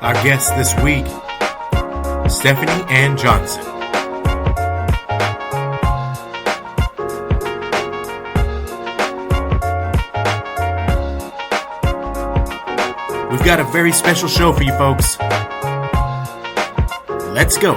Our guests this week, Stephanie Ann Johnson. We've got a very special show for you folks. Let's go.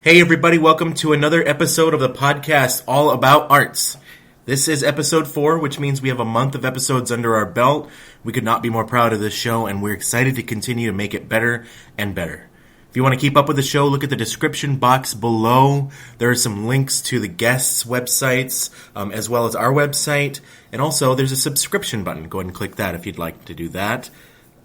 Hey everybody, welcome to another episode of the podcast all about arts. This is episode 4, which means we have a month of episodes under our belt. We could not be more proud of this show, and we're excited to continue to make it better and better. If you want to keep up with the show, look at the description box below. There are some links to the guests' websites, as well as our website. And also, there's a subscription button. Go ahead and click that if you'd like to do that.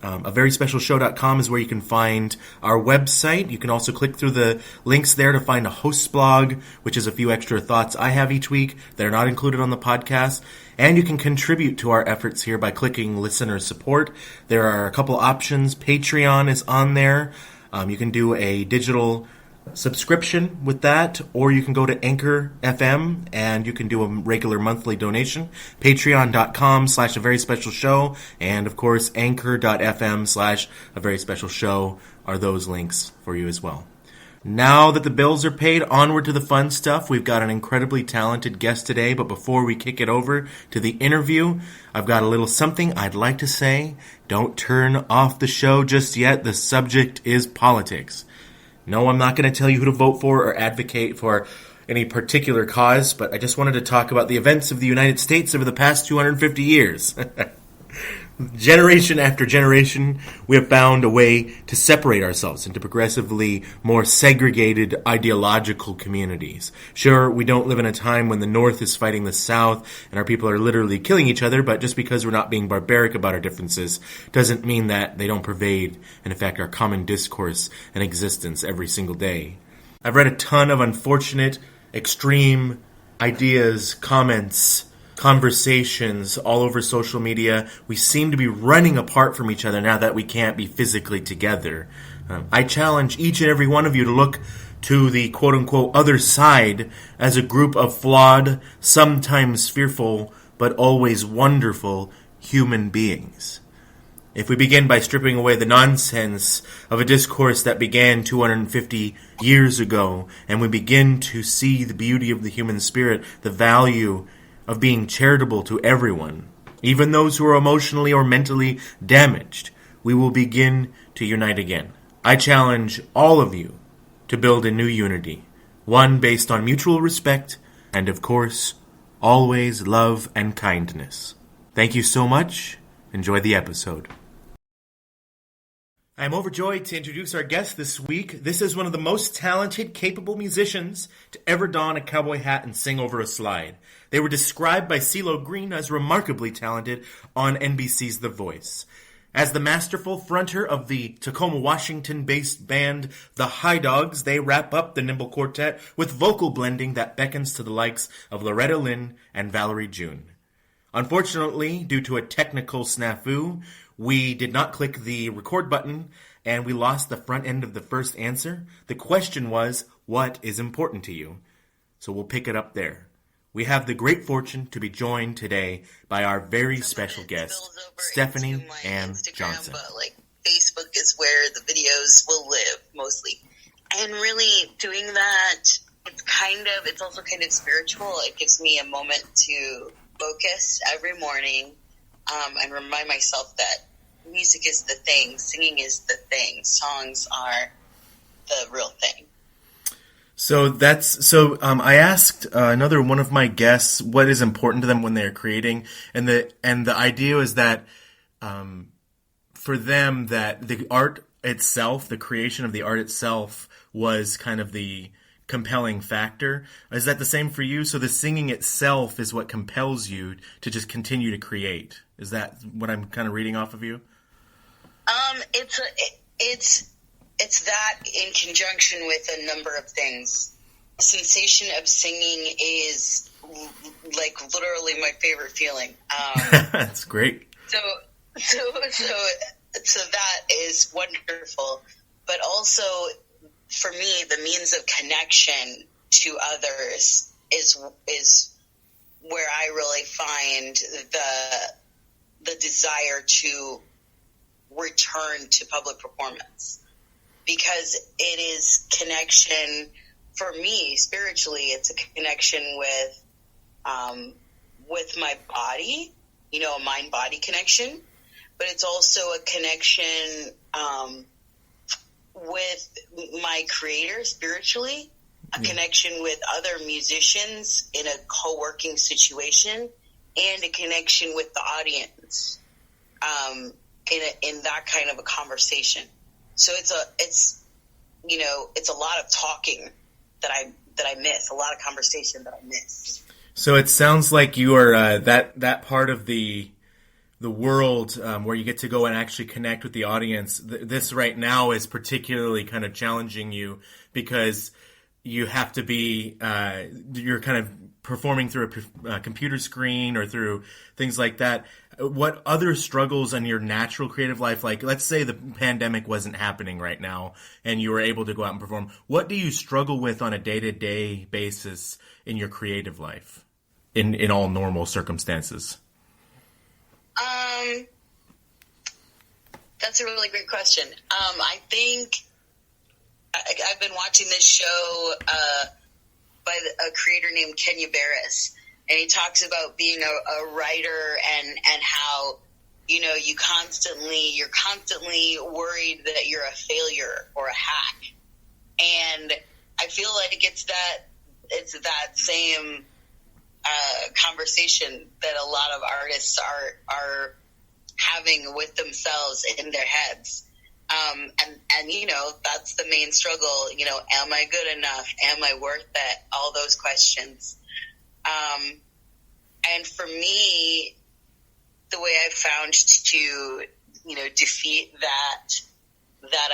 A is where you can find our website. You can also click through the links there to find a host blog, which is a few extra thoughts I have each week that are not included on the podcast. And you can contribute to our efforts here by clicking listener support. There are a couple options. Patreon is on there. You can do a digital subscription with that, or you can go to Anchor FM and you can do a regular monthly donation. Patreon.com/a very special show, and of course Anchor.fm/a very special show are those links for you as well. Now that the bills are paid, onward to the fun stuff. We've got an incredibly talented guest today, but before we kick it over to the interview, I've got a little something I'd like to say. Don't turn off the show just yet. The subject is politics. No, I'm not going to tell you who to vote for or advocate for any particular cause, but I just wanted to talk about the events of the United States over the past 250 years. Generation after generation, we have found a way to separate ourselves into progressively more segregated ideological communities. Sure, we don't live in a time when the North is fighting the South and our people are literally killing each other, but just because we're not being barbaric about our differences doesn't mean that they don't pervade and affect our common discourse and existence every single day. I've read a ton of unfortunate, extreme ideas, comments, conversations all over social media. We seem to be running apart from each other now that we can't be physically together. I challenge each and every one of you to look to the quote-unquote other side as a group of flawed, sometimes fearful, but always wonderful human beings. If we begin by stripping away the nonsense of a discourse that began 250 years ago, and we begin to see the beauty of the human spirit, the value of being charitable to everyone, even those who are emotionally or mentally damaged, we will begin to unite again. I challenge all of you to build a new unity, one based on mutual respect and, of course, always love and kindness. Thank you so much. Enjoy the episode. I'm overjoyed to introduce our guest this week. This is one of the most talented, capable musicians to ever don a cowboy hat and sing over a slide. They were described by CeeLo Green as remarkably talented on NBC's The Voice. As the masterful fronter of the Tacoma, Washington-based band The Hidogs, they wrap up the nimble quartet with vocal blending that beckons to the likes of Loretta Lynn and Valerie June. Unfortunately, due to a technical snafu, we did not click the record button, and we lost the front end of the first answer. The question was, what is important to you? So we'll pick it up there. We have the great fortune to be joined today by our very special guest, Stephanie Ann Johnson. But Facebook is where the videos will live mostly. And really doing that, it's also kind of spiritual. It gives me a moment to focus every morning and remind myself that music is the thing, singing is the thing, songs are the real thing. So I asked another one of my guests what is important to them when they're creating, and the idea is that for them that the art itself, the creation of the art itself, was kind of the compelling factor. Is that the same for you? So the singing itself is what compels you to just continue to create. Is that what I'm kind of reading off of you? It's that in conjunction with a number of things. The sensation of singing is literally my favorite feeling. That's great. So that is wonderful. But also, for me, the means of connection to others is where I really find the desire to return to public performance, because it is connection for me spiritually. It's a connection with my body, you know, a mind-body connection, but it's also a connection with my creator spiritually, a connection with other musicians in a co-working situation, and a connection with the audience in that kind of a conversation. So it's a lot of talking that I miss, a lot of conversation that I miss. So it sounds like you are that part of the world where you get to go and actually connect with the audience. This right now is particularly kind of challenging you because you have to be you're kind of performing through a computer screen or through things like that. What other struggles in your natural creative life, like let's say the pandemic wasn't happening right now and you were able to go out and perform, what do you struggle with on a day-to-day basis in your creative life in all normal circumstances? That's a really great question. I think I've been watching this show by a creator named Kenya Barris, and he talks about being a writer and how, you know, you're constantly worried that you're a failure or a hack. And I feel like it's that same conversation that a lot of artists are having with themselves in their heads. And you know, that's the main struggle. You know, am I good enough? Am I worth it? All those questions. And for me, the way I found to, you know, defeat that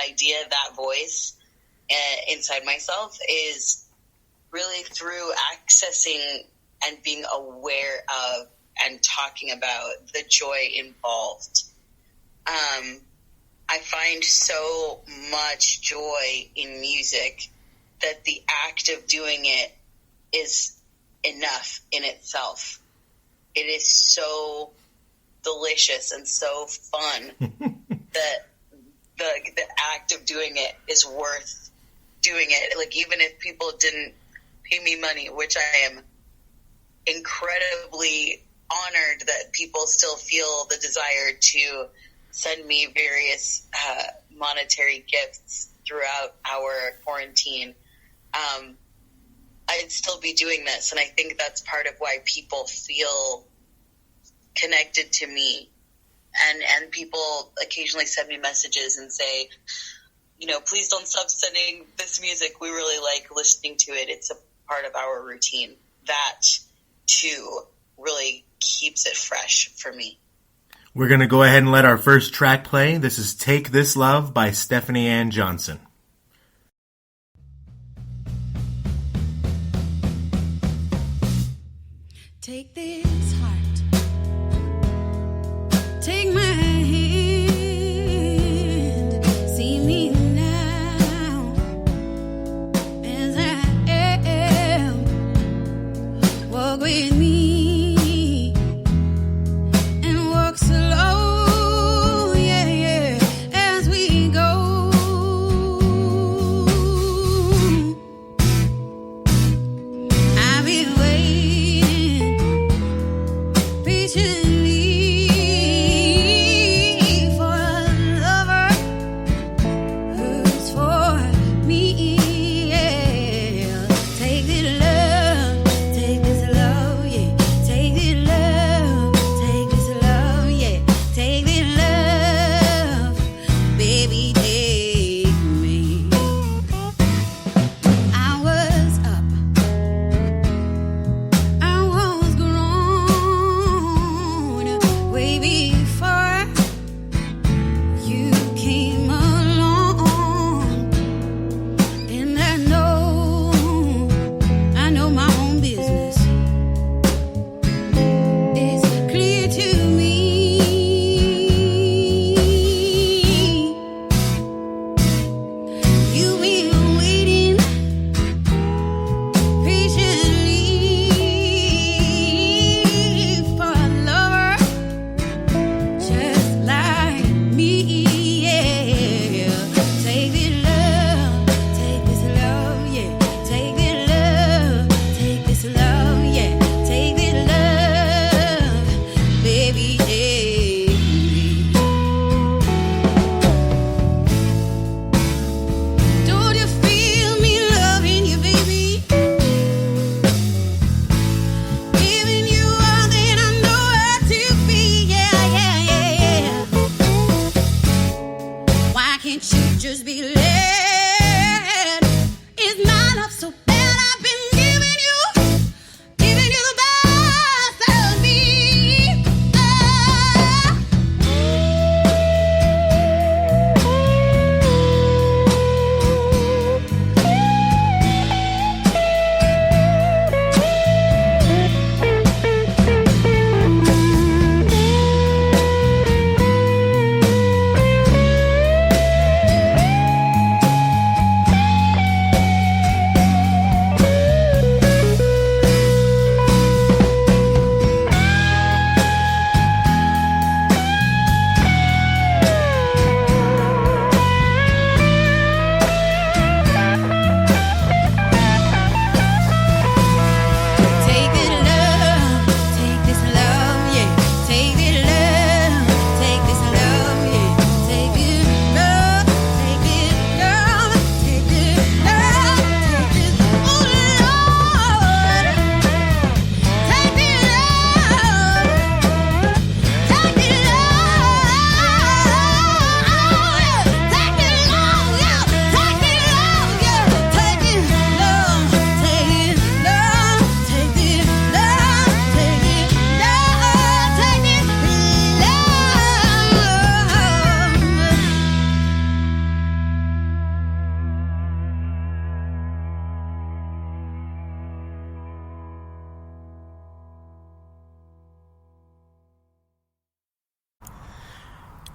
idea, that voice inside myself is really through accessing and being aware of and talking about the joy involved. I find so much joy in music that the act of doing it is enough in itself. It is so delicious and so fun that the act of doing it is worth doing it. Like, even if people didn't pay me money, which I am incredibly honored that people still feel the desire to send me various monetary gifts throughout our quarantine, I'd still be doing this. And I think that's part of why people feel connected to me. And people occasionally send me messages and say, you know, please don't stop sending this music. We really like listening to it. It's a part of our routine. That, too, really keeps it fresh for me. We're going to go ahead and let our first track play. This is Take This Love by Stephanie Ann Johnson. Take this heart, take my hand, see me now as I am, walk with me and walk slow, yeah, as we go. I've been waiting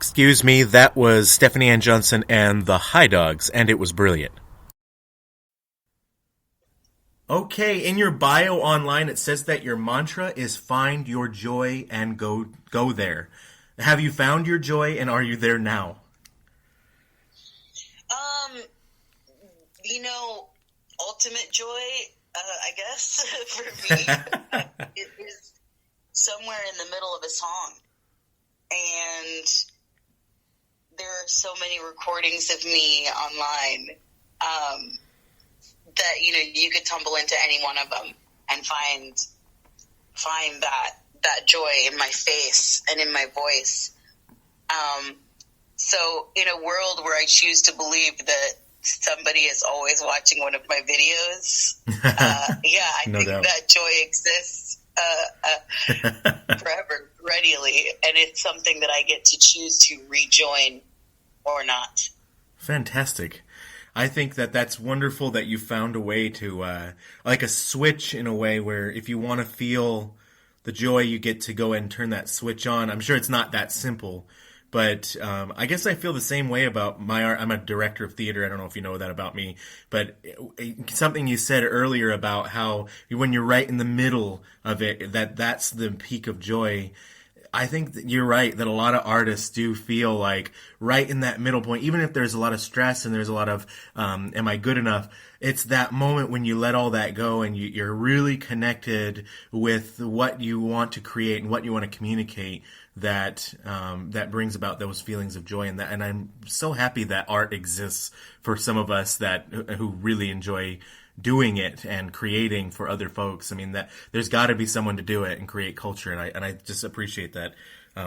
Excuse me, that was Stephanie Ann Johnson and the Hidogs, and it was brilliant. Okay, in your bio online, it says that your mantra is find your joy and go there. Have you found your joy, and are you there now? Ultimate joy, I guess, for me, it is somewhere in the middle of a song. And there are so many recordings of me online that, you could tumble into any one of them and find that joy in my face and in my voice. So in a world where I choose to believe that somebody is always watching one of my videos, I think doubt. That joy exists forever, readily, and it's something that I get to choose to rejoin or not. Fantastic. I think that that's wonderful that you found a way to, like a switch in a way where if you want to feel the joy, you get to go and turn that switch on. I'm sure it's not that simple, but I guess I feel the same way about my art. I'm a director of theater. I don't know if you know that about me, but something you said earlier about how when you're right in the middle of it, that's the peak of joy. I think that you're right that a lot of artists do feel like right in that middle point, even if there's a lot of stress and there's a lot of, am I good enough? It's that moment when you let all that go and you're really connected with what you want to create and what you want to communicate that brings about those feelings of joy. And I'm so happy that art exists for some of us who really enjoy doing it and creating for other folks. I mean, that there's got to be someone to do it and create culture, and I just appreciate that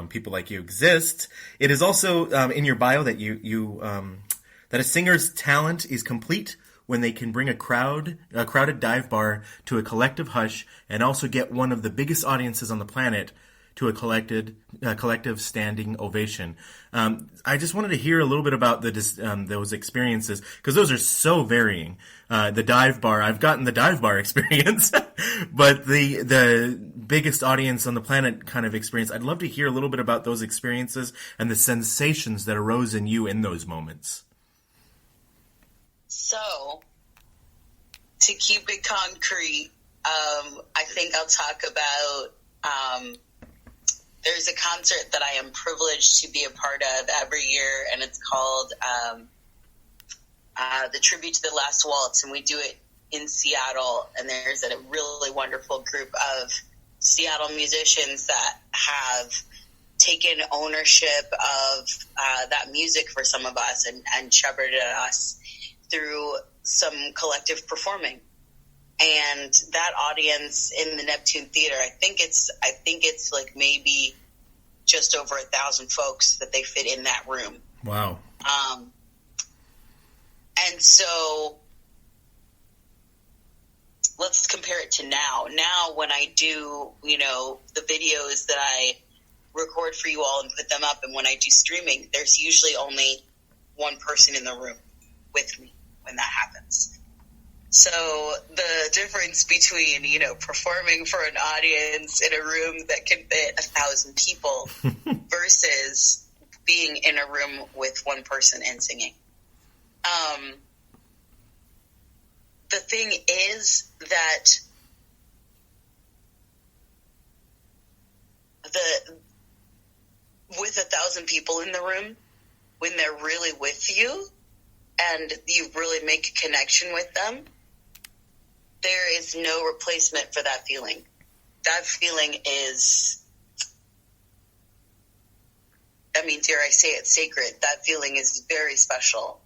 people like you exist. It is also in your bio that that a singer's talent is complete when they can bring a crowded dive bar to a collective hush and also get one of the biggest audiences on the planet to a collective standing ovation. I just wanted to hear a little bit about those experiences, because those are so varying. The dive bar, I've gotten the dive bar experience, but the biggest audience on the planet kind of experience, I'd love to hear a little bit about those experiences and the sensations that arose in you in those moments. So, to keep it concrete, I think I'll talk about there's a concert that I am privileged to be a part of every year, and it's called the Tribute to the Last Waltz, and we do it in Seattle, and there's a really wonderful group of Seattle musicians that have taken ownership of that music for some of us and shepherded us through some collective performing. And that audience in the Neptune Theater, I think it's like maybe just over 1,000 folks that they fit in that room. Wow. And so let's compare it to now. Now when I do, the videos that I record for you all and put them up, and when I do streaming, there's usually only one person in the room with me when that happens. So the difference between, performing for an audience in a room that can fit 1,000 people versus being in a room with one person and singing. The thing is that with 1,000 people in the room, when they're really with you and you really make a connection with them, there is no replacement for that feeling. That feeling is, dare I say it, sacred. That feeling is very special.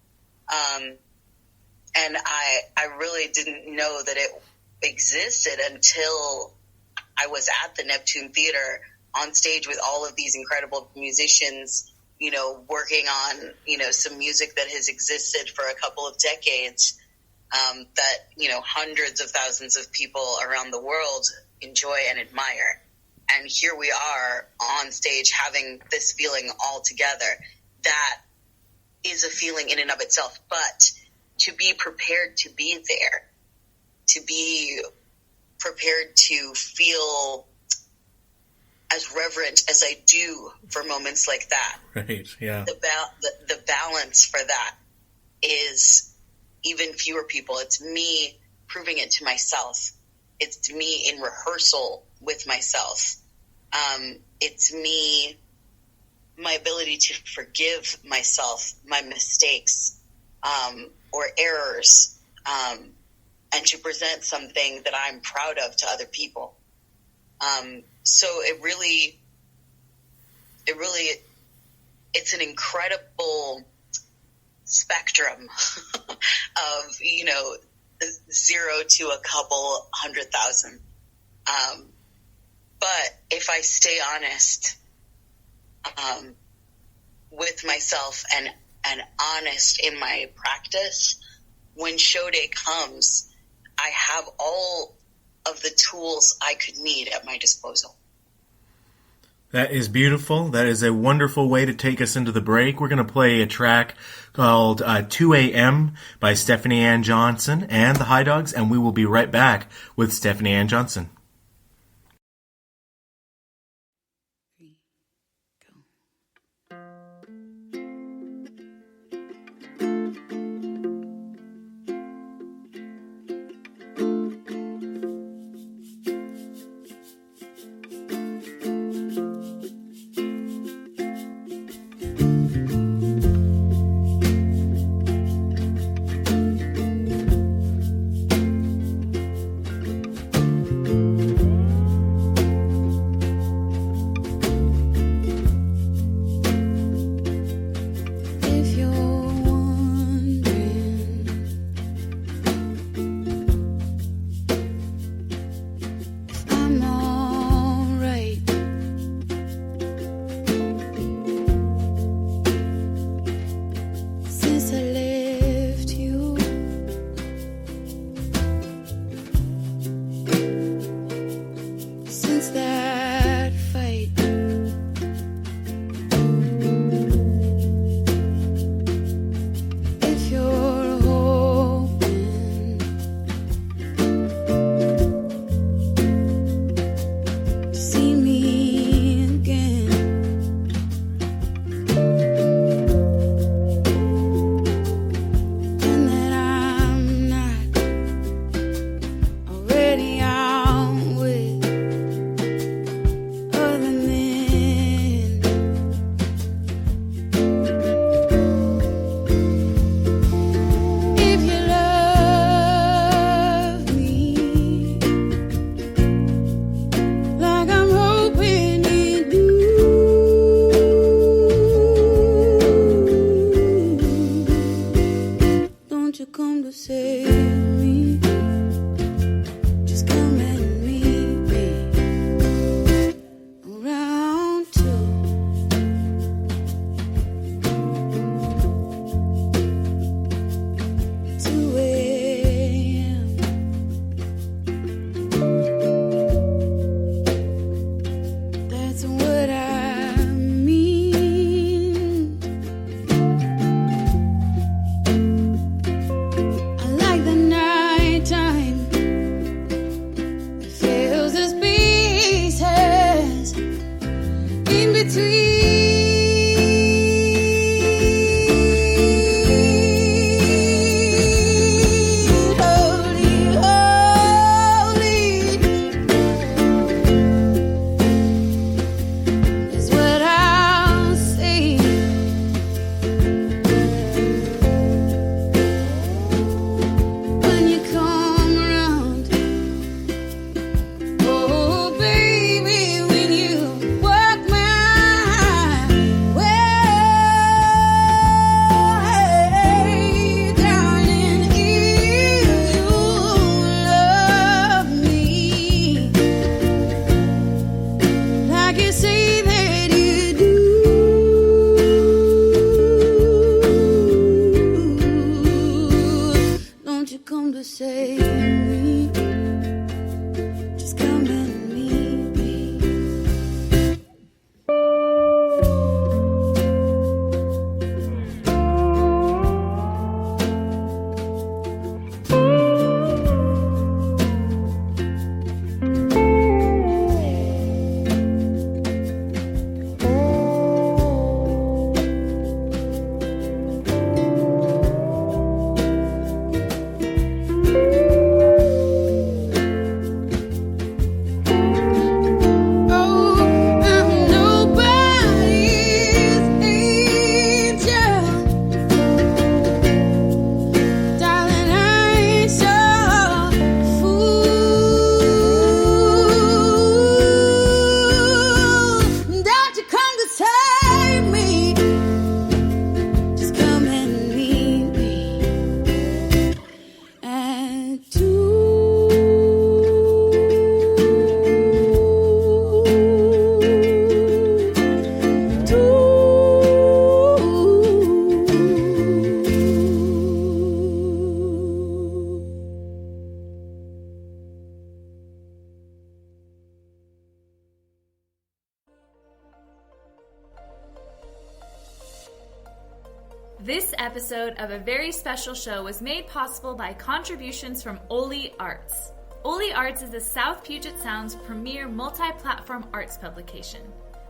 And I really didn't know that it existed until I was at the Neptune Theater on stage with all of these incredible musicians, working on, some music that has existed for a couple of decades. That, hundreds of thousands of people around the world enjoy and admire. And here we are on stage having this feeling all together. That is a feeling in and of itself. But to be prepared to be there, to be prepared to feel as reverent as I do for moments like that. Right, yeah. The balance for that is even fewer people. It's me proving it to myself. It's me in rehearsal with myself. It's me, my ability to forgive myself, my mistakes, or errors, and to present something that I'm proud of to other people. So it's an incredible spectrum of, 0 to a couple 100,000. But if I stay honest, with myself and honest in my practice, when show day comes, I have all of the tools I could need at my disposal. That is beautiful. That is a wonderful way to take us into the break. We're going to play a track called 2 a.m. by Stephanie Ann Johnson and the Hidogs, and we will be right back with Stephanie Ann Johnson. This episode of a very special show was made possible by contributions from Oli Arts. Oli Arts is the South Puget Sound's premier multi-platform arts publication.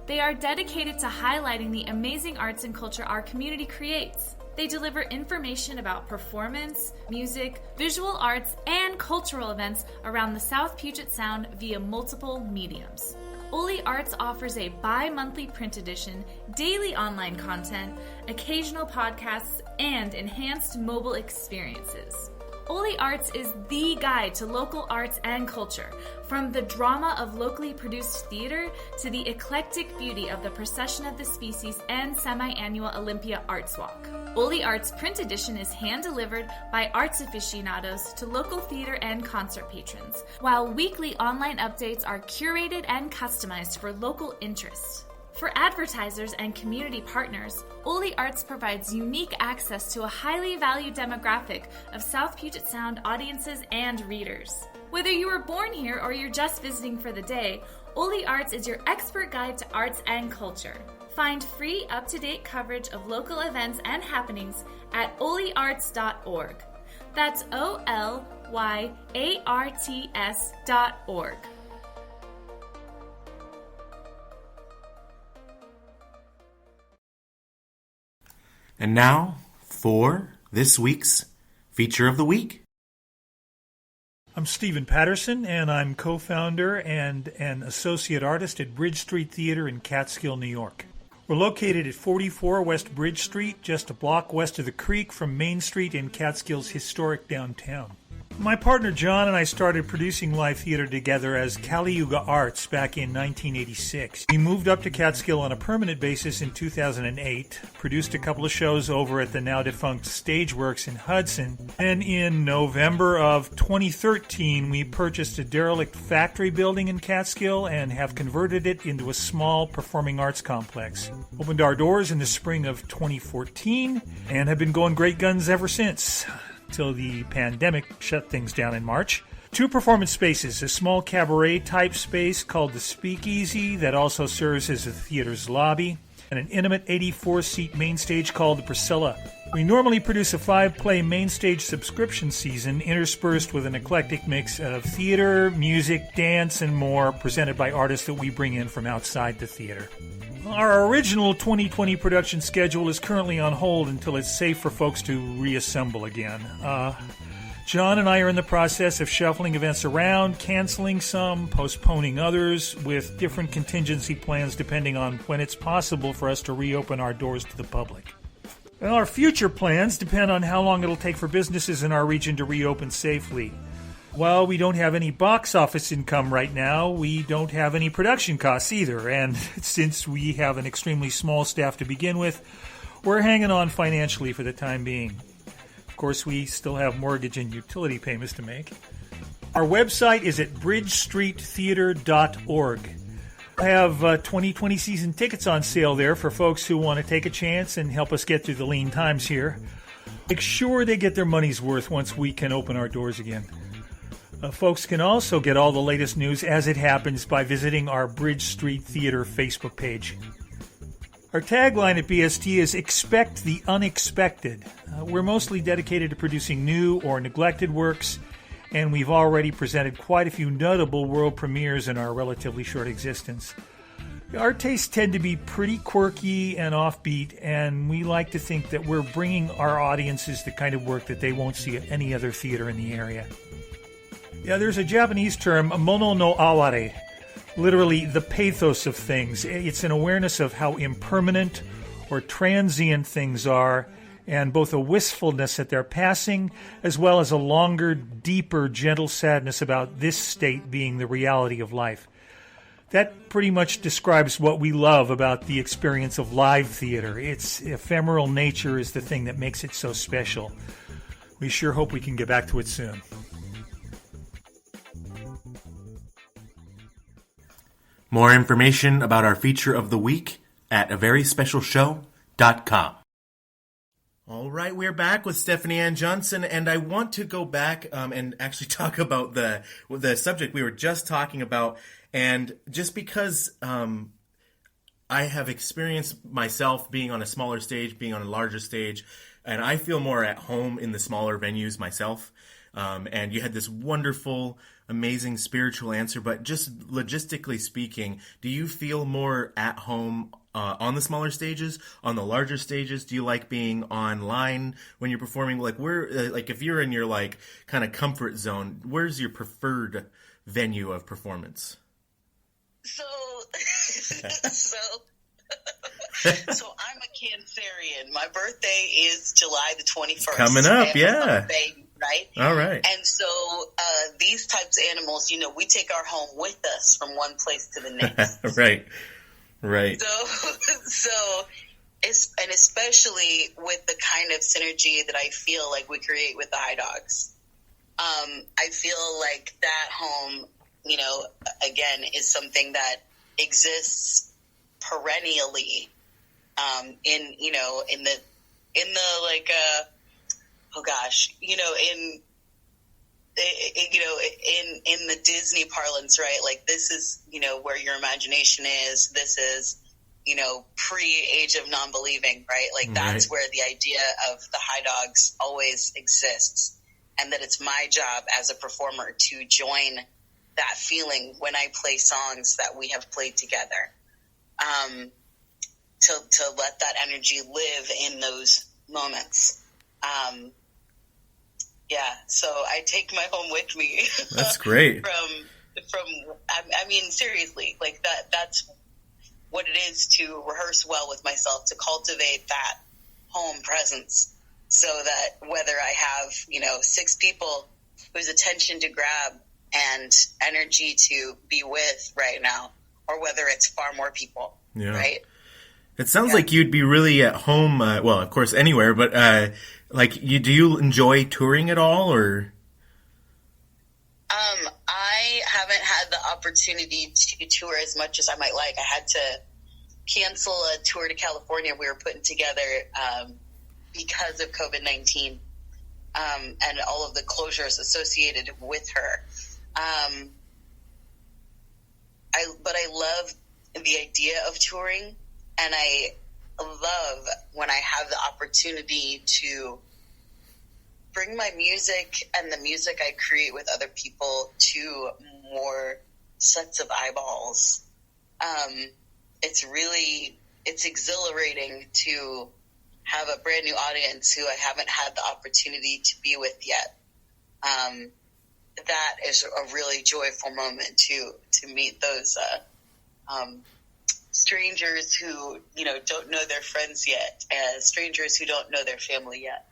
They are dedicated to highlighting the amazing arts and culture our community creates. They deliver information about performance, music, visual arts, and cultural events around the South Puget Sound via multiple mediums. Oli Arts offers a bi-monthly print edition, daily online content, occasional podcasts, and enhanced mobile experiences. Oli Arts is the guide to local arts and culture, from the drama of locally produced theater to the eclectic beauty of the Procession of the Species and semi-annual Olympia Arts Walk. Oli Arts print edition is hand-delivered by arts aficionados to local theater and concert patrons, while weekly online updates are curated and customized for local interests. For advertisers and community partners, Oli Arts provides unique access to a highly valued demographic of South Puget Sound audiences and readers. Whether you were born here or you're just visiting for the day, Oli Arts is your expert guide to arts and culture. Find free, up-to-date coverage of local events and happenings at oliarts.org. That's OLYARTS.org. And now, for this week's Feature of the Week. I'm Stephen Patterson, and I'm co-founder and an associate artist at Bridge Street Theater in Catskill, New York. We're located at 44 West Bridge Street, just a block west of the creek from Main Street in Catskill's historic downtown. My partner John and I started producing live theater together as Caliuga Arts back in 1986. We moved up to Catskill on a permanent basis in 2008, produced a couple of shows over at the now-defunct Stageworks in Hudson, and in November of 2013 we purchased a derelict factory building in Catskill and have converted it into a small performing arts complex. Opened our doors in the spring of 2014 and have been going great guns ever since, till the pandemic shut things down in March. 2 performance spaces, a small cabaret-type space called the Speakeasy that also serves as the theater's lobby, and an intimate 84-seat main stage called the Priscilla. We normally produce a 5-play main stage subscription season interspersed with an eclectic mix of theater, music, dance, and more presented by artists that we bring in from outside the theater. Our original 2020 production schedule is currently on hold until it's safe for folks to reassemble again. John and I are in the process of shuffling events around, canceling some, postponing others, with different contingency plans depending on when it's possible for us to reopen our doors to the public. Well, our future plans depend on how long it'll take for businesses in our region to reopen safely. While we don't have any box office income right now, we don't have any production costs either, and since we have an extremely small staff to begin with, we're hanging on financially for the time being. Of course, we still have mortgage and utility payments to make. Our website is at bridgestreettheater.org. I have 2020 season tickets on sale there for folks who want to take a chance and help us get through the lean times here. Make sure they get their money's worth once we can open our doors again. Folks can also get all the latest news as it happens by visiting our Bridge Street Theater Facebook page. Our tagline at BST is Expect the Unexpected. We're mostly dedicated to producing new or neglected works, and we've already presented quite a few notable world premieres in our relatively short existence. Our tastes tend to be pretty quirky and offbeat, and we like to think that we're bringing our audiences the kind of work that they won't see at any other theater in the area. Yeah, there's a Japanese term, mono no aware, literally the pathos of things. It's an awareness of how impermanent or transient things are, and both a wistfulness at their passing, as well as a longer, deeper, gentle sadness about this state being the reality of life. That pretty much describes what we love about the experience of live theater. Its ephemeral nature is the thing that makes it so special. We sure hope we can get back to it soon. More information about our feature of the week at averyspecialshow.com. All right, we're back with Stephanie Ann Johnson, and I want to go back and actually talk about the subject we were just talking about. And just because I have experienced myself being on a smaller stage, being on a larger stage, and I feel more at home in the smaller venues myself. And you had this wonderful, amazing spiritual answer, but just logistically speaking, do you feel more at home on the smaller stages, on the larger stages? Do you like being online when you're performing? Like, where, like, if you're in your like kind of comfort zone, where's your preferred venue of performance? So I'm a Cancerian. My birthday is July the 21st. Coming up, yeah. Right? All right. And so these types of animals, we take our home with us from one place to the next. Right. So, and especially with the kind of synergy that I feel like we create with the Hidogs, I feel like that home, again, is something that exists perennially in the like oh gosh, in the Disney parlance, right? Like, this is, where your imagination is. This is, pre-age of non-believing, right? Like, that's where the idea of the Hidogs always exists. And that it's my job as a performer to join that feeling when I play songs that we have played together. To let that energy live in those moments. So I take my home with me. That's great. I mean, seriously, like that's what it is to rehearse well with myself, to cultivate that home presence, so that whether I have, 6 people whose attention to grab and energy to be with right now, or whether it's far more people, right? It sounds like you'd be really at home, well, of course, anywhere, but do you enjoy touring at all, or? I haven't had the opportunity to tour as much as I might like. I had to cancel a tour to California we were putting together because of COVID-19 and all of the closures associated with her. But I love the idea of touring. And I love when I have the opportunity to bring my music and the music I create with other people to more sets of eyeballs. It's exhilarating to have a brand new audience who I haven't had the opportunity to be with yet. That is a really joyful moment to meet those, strangers who, don't know their friends yet, strangers who don't know their family yet.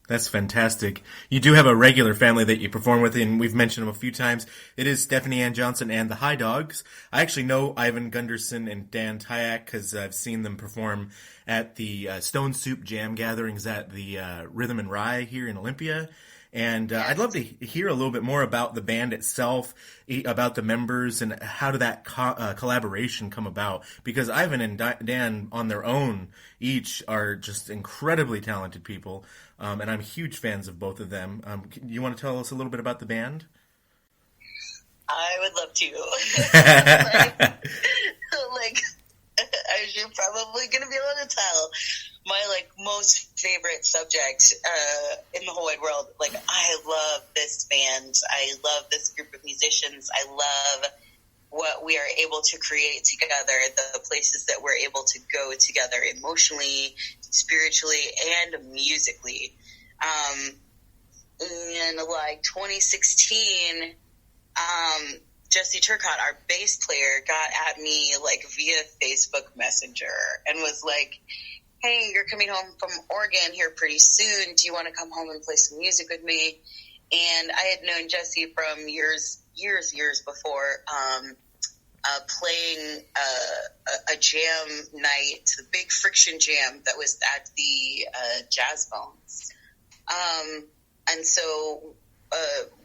That's fantastic. You do have a regular family that you perform with, and we've mentioned them a few times. It is Stephanie Ann Johnson and the Hidogs. I actually know Ivan Gunderson and Dan Tyak because I've seen them perform at the Stone Soup Jam gatherings at the Rhythm and Rye here in Olympia. And I'd love to hear a little bit more about the band itself, about the members, and how did that collaboration come about? Because Ivan and Dan on their own each are just incredibly talented people, and I'm huge fans of both of them. You want to tell us a little bit about the band? I would love to. As you're probably going to be able to tell, my most favorite subject in the whole wide world. I love this band. I love this group of musicians. I love what we are able to create together, the places that we're able to go together emotionally, spiritually, and musically. In 2016, Jesse Turcotte, our bass player, got at me via Facebook Messenger and was like, "Hey, you're coming home from Oregon here pretty soon. Do you want to come home and play some music with me?" And I had known Jesse from years before, playing a jam night, the big Friction Jam that was at the Jazz Bones. And so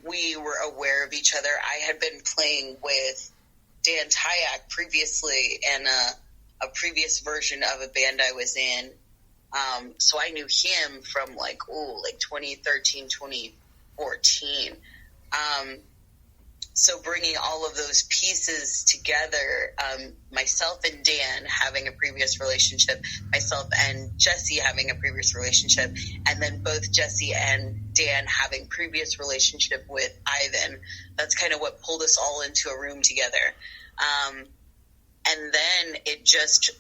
we were aware of each other. I had been playing with Dan Tyak previously in a previous version of a band I was in. So I knew him from 2013, 2014. so bringing all of those pieces together, myself and Dan having a previous relationship, myself and Jesse having a previous relationship, and then both Jesse and Dan having previous relationship with Ivan, that's kind of what pulled us all into a room together. And then it just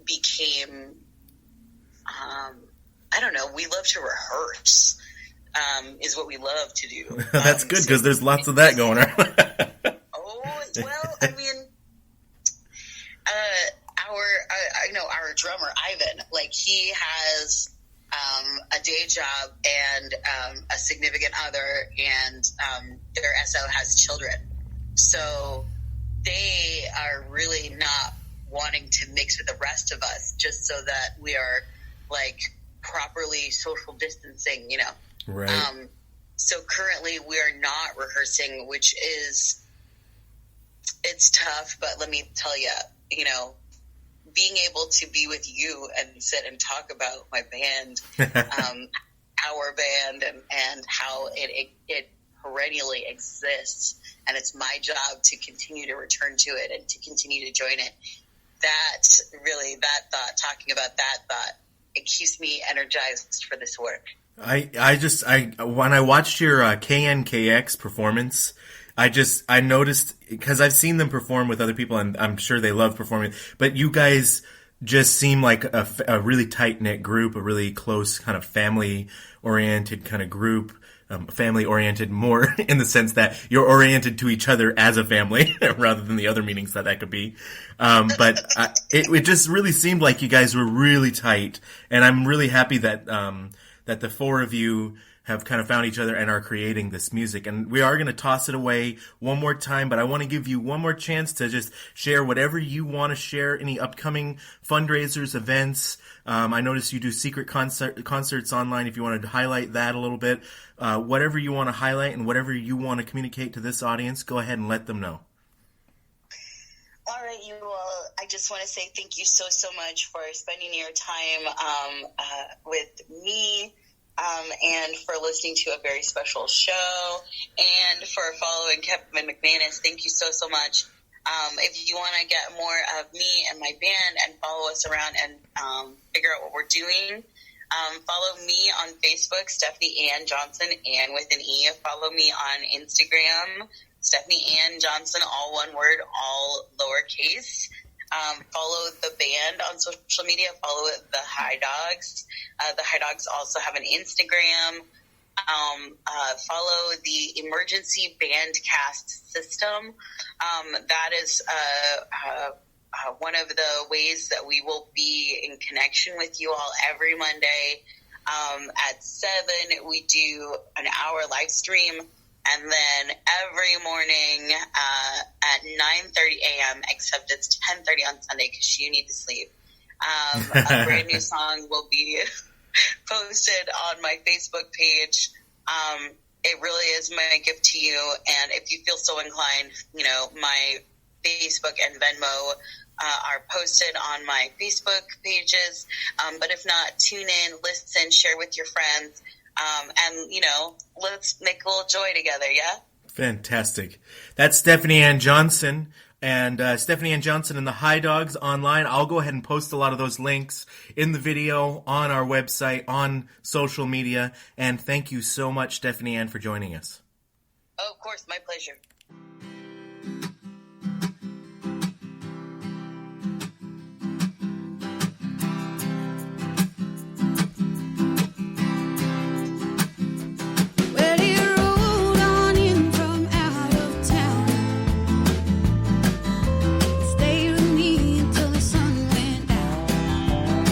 became, I don't know, we love to rehearse. Is what we love to do. That's good, because there's lots of that going on. Well, I mean, our drummer Ivan, like, he has a day job and a significant other, and their SO has children, so they are really not wanting to mix with the rest of us, just so that we are like properly social distancing, you know. Right. So currently we are not rehearsing, which is, it's tough, but let me tell you, you know, being able to be with you and sit and talk about my band, our band, and how it perennially exists, and it's my job to continue to return to it and to continue to join it. That thought, talking about that thought, it keeps me energized for this work. When I watched your KNKX performance, I noticed, because I've seen them perform with other people, and I'm sure they love performing, but you guys just seem like a really tight-knit group, a really close kind of family-oriented kind of group, family-oriented more in the sense that you're oriented to each other as a family rather than the other meanings that could be. But it just really seemed like you guys were really tight, and I'm really happy that that the four of you have kind of found each other and are creating this music. And we are going to toss it away one more time, but I want to give you one more chance to just share whatever you want to share, any upcoming fundraisers, events. I noticed you do secret concerts online. If you wanted to highlight that a little bit, whatever you want to highlight and whatever you want to communicate to this audience, go ahead and let them know. All right, you all. I just want to say thank you so much for spending your time with me, and for listening to a very special show, and for following Kevin McManus. Thank you so much. If you want to get more of me and my band and follow us around and figure out what we're doing, follow me on Facebook, Stephanie Ann Johnson, Ann with an E. Follow me on Instagram, Stephanie Ann Johnson, all one word, all lowercase. Follow the band on social media. Follow the Hidogs. The Hidogs also have an Instagram. Follow the Emergency Bandcast system. That is one of the ways that we will be in connection with you all every Monday. At 7, we do an hour live stream. And then every morning at 9:30 a.m., except it's 10:30 on Sunday because you need to sleep, a brand new song will be posted on my Facebook page. It really is my gift to you. And if you feel so inclined, you know, my Facebook and Venmo are posted on my Facebook pages. But if not, tune in, listen, share with your friends. And, you know, let's make a little joy together, yeah? Fantastic. That's Stephanie Ann Johnson. And Stephanie Ann Johnson and the Hidogs online. I'll go ahead and post a lot of those links in the video, on our website, on social media. And thank you so much, Stephanie Ann, for joining us. Oh, of course. My pleasure. Well, he rode on in from out of town. Stayed with me until the sun went down.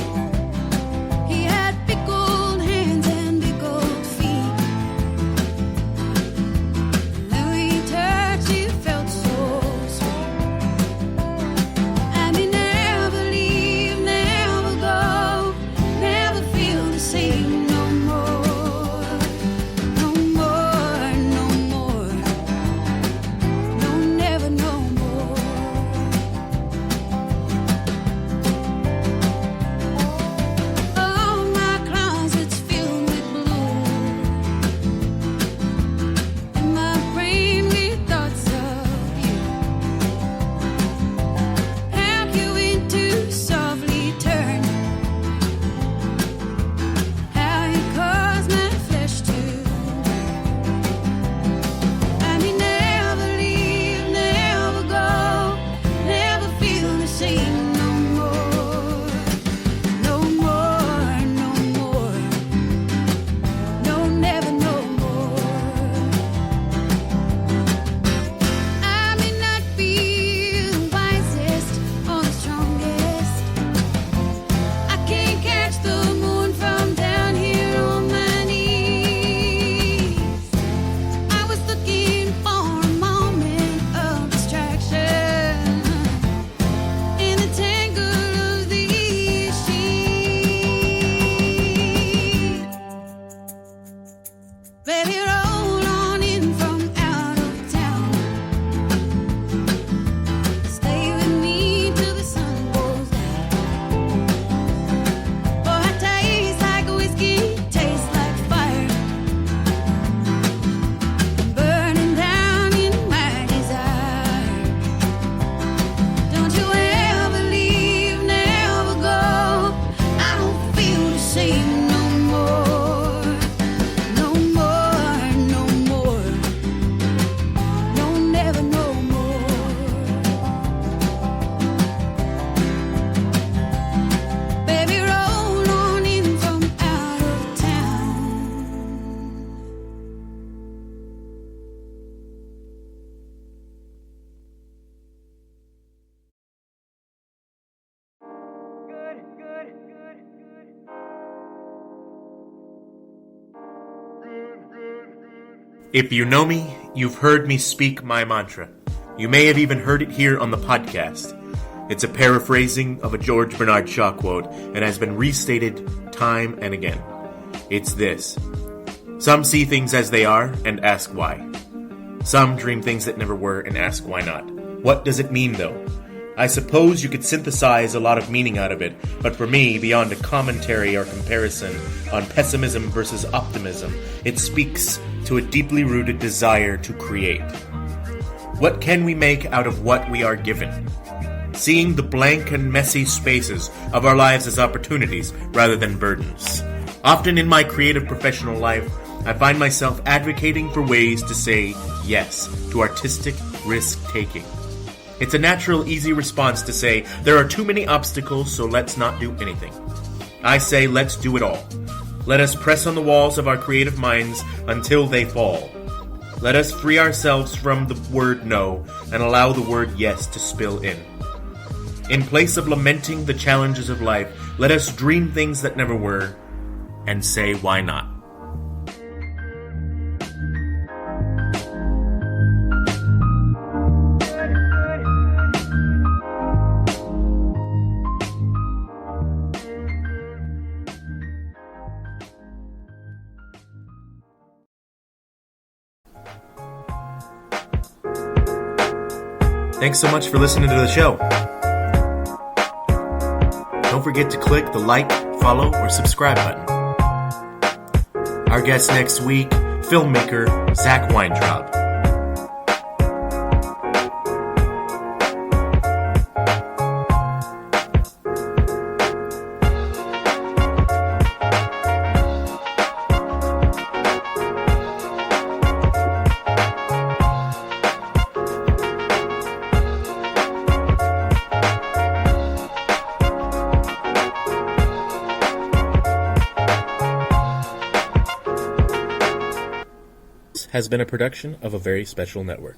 He had big old hands and big old feet. Louis turned If you know me, you've heard me speak my mantra. You may have even heard it here on the podcast. It's a paraphrasing of a George Bernard Shaw quote and has been restated time and again. It's this. Some see things as they are and ask why. Some dream things that never were and ask why not. What does it mean, though? I suppose you could synthesize a lot of meaning out of it, but for me, beyond a commentary or comparison on pessimism versus optimism, it speaks to a deeply rooted desire to create. What can we make out of what we are given? Seeing the blank and messy spaces of our lives as opportunities rather than burdens. Often in my creative professional life, I find myself advocating for ways to say yes to artistic risk-taking. It's a natural, easy response to say, there are too many obstacles, so let's not do anything. I say, let's do it all. Let us press on the walls of our creative minds until they fall. Let us free ourselves from the word no and allow the word yes to spill in. In place of lamenting the challenges of life, let us dream things that never were and say, why not? Thanks so much for listening to the show. Don't forget to click the like, follow, or subscribe button. Our guest next week, filmmaker Zach Weintraub. Has been a production of a very special network.